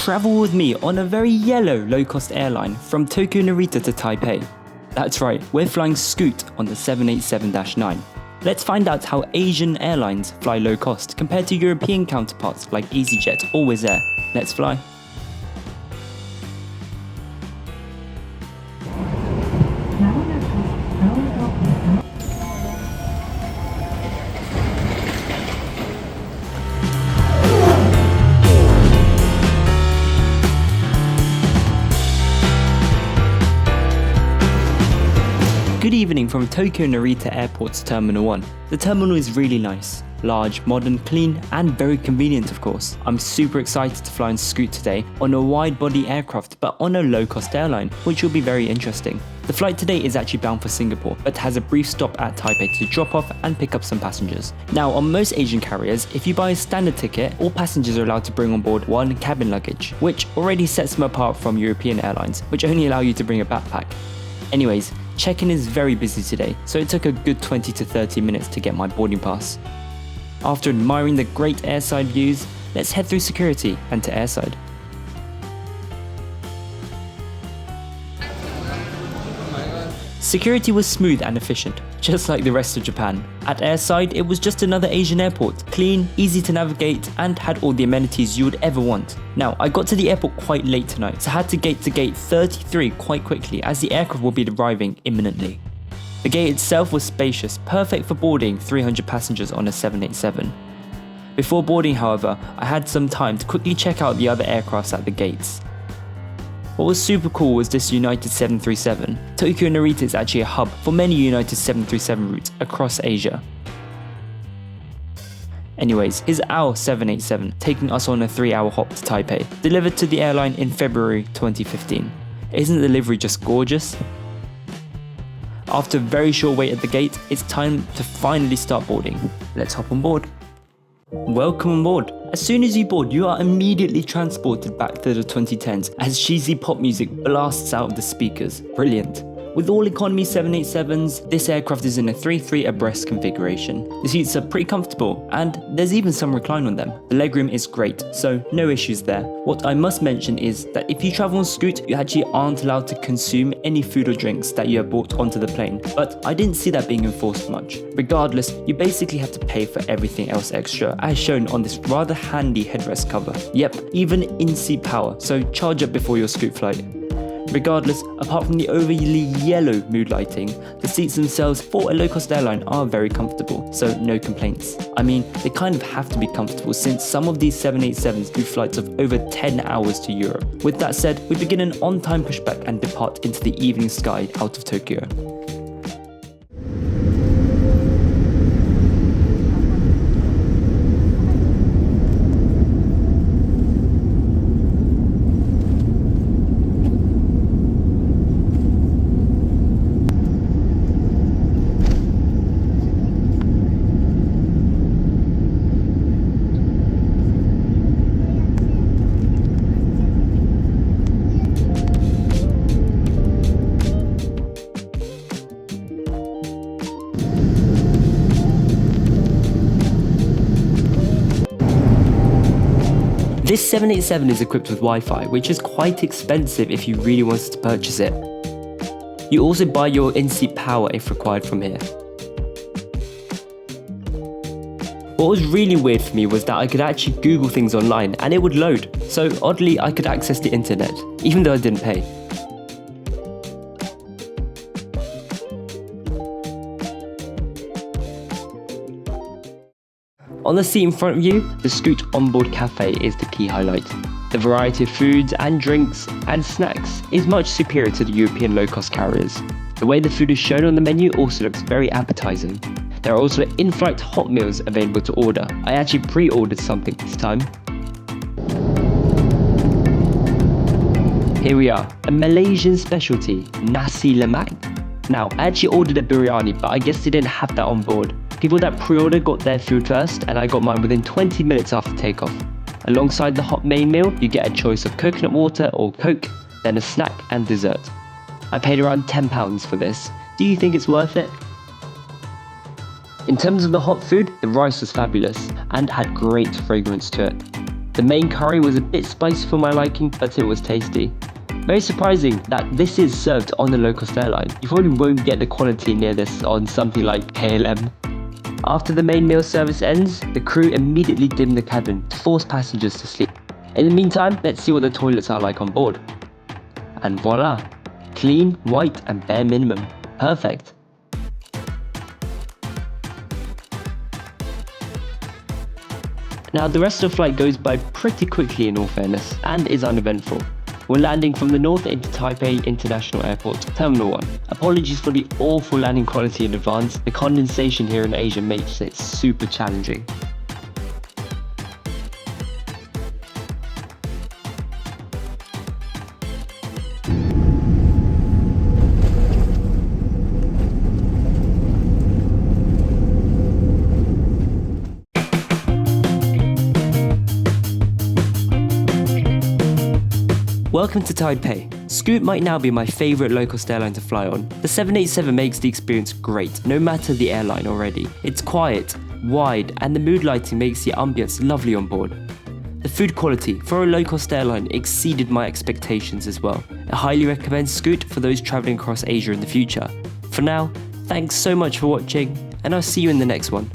travel with me on a very yellow low-cost airline from Tokyo Narita to Taipei. That's right, we're flying Scoot on the 787-9. Let's find out how Asian airlines fly low cost compared to European counterparts like EasyJet or Wizz Air. Let's fly. Good evening from Tokyo Narita Airport's Terminal 1. The terminal is really nice. Large, modern, clean, and very convenient of course. I'm super excited to fly on Scoot today on a wide-body aircraft but on a low-cost airline, which will be very interesting. The flight today is actually bound for Singapore, but has a brief stop at Taipei to drop off and pick up some passengers. Now, on most Asian carriers, if you buy a standard ticket, all passengers are allowed to bring on board one cabin luggage, which already sets them apart from European airlines, which only allow you to bring a backpack. Anyways, check-in is very busy today, so it took a good 20 to 30 minutes to get my boarding pass. After admiring the great airside views, let's head through security and to airside. Security was smooth and efficient, just like the rest of Japan. At airside, it was just another Asian airport, clean, easy to navigate, and had all the amenities you would ever want. Now, I got to the airport quite late tonight, so had to gate 33 quite quickly as the aircraft will be arriving imminently. The gate itself was spacious, perfect for boarding 300 passengers on a 787. Before boarding, however, I had some time to quickly check out the other aircrafts at the gates. What was super cool was this United 737. Tokyo Narita is actually a hub for many United 737 routes across Asia. Anyways, here's our 787 taking us on a 3-hour hop to Taipei, delivered to the airline in February 2015. Isn't the livery just gorgeous? After a very short wait at the gate, it's time to finally start boarding. Let's hop on board. Welcome on board. As soon as you board, you are immediately transported back to the 2010s as cheesy pop music blasts out of the speakers. Brilliant. With all economy 787s, this aircraft is in a 3-3 abreast configuration. The seats are pretty comfortable, and there's even some recline on them. The legroom is great, so no issues there. What I must mention is that if you travel on Scoot, you actually aren't allowed to consume any food or drinks that you have brought onto the plane, but I didn't see that being enforced much. Regardless, you basically have to pay for everything else extra, as shown on this rather handy headrest cover. Yep, even in-seat power, so charge up before your Scoot flight. Regardless, apart from the overly yellow mood lighting, the seats themselves for a low-cost airline are very comfortable, so no complaints. I mean, they kind of have to be comfortable since some of these 787s do flights of over 10 hours to Europe. With that said, we begin an on-time pushback and depart into the evening sky out of Tokyo. This 787 is equipped with Wi-Fi, which is quite expensive if you really wanted to purchase it. You also buy your in-seat power if required from here. What was really weird for me was that I could actually Google things online and it would load, so oddly I could access the internet, even though I didn't pay. On the seat in front of you, the Scoot onboard cafe is the key highlight. The variety of foods and drinks and snacks is much superior to the European low-cost carriers. The way the food is shown on the menu also looks very appetizing. There are also in-flight hot meals available to order. I actually pre-ordered something this time. Here we are, a Malaysian specialty, nasi lemak. Now, I actually ordered a biryani, but I guess they didn't have that on board. People that pre-order got their food first, and I got mine within 20 minutes after takeoff. Alongside the hot main meal, you get a choice of coconut water or Coke, then a snack and dessert. I paid around £10 for this. Do you think it's worth it? In terms of the hot food, the rice was fabulous and had great fragrance to it. The main curry was a bit spicy for my liking, but it was tasty. Very surprising that this is served on the low-cost airline. You probably won't get the quality near this on something like KLM. After the main meal service ends, the crew immediately dim the cabin to force passengers to sleep. In the meantime, let's see what the toilets are like on board. And voila! Clean, white and bare minimum. Perfect! Now the rest of the flight goes by pretty quickly in all fairness, and is uneventful. We're landing from the north into Taipei International Airport, Terminal 1. Apologies for the awful landing quality in advance, the condensation here in Asia makes it super challenging. Welcome to Taipei. Scoot might now be my favourite low-cost airline to fly on. The 787 makes the experience great, no matter the airline already. It's quiet, wide, and the mood lighting makes the ambience lovely on board. The food quality for a low-cost airline exceeded my expectations as well. I highly recommend Scoot for those travelling across Asia in the future. For now, thanks so much for watching, and I'll see you in the next one.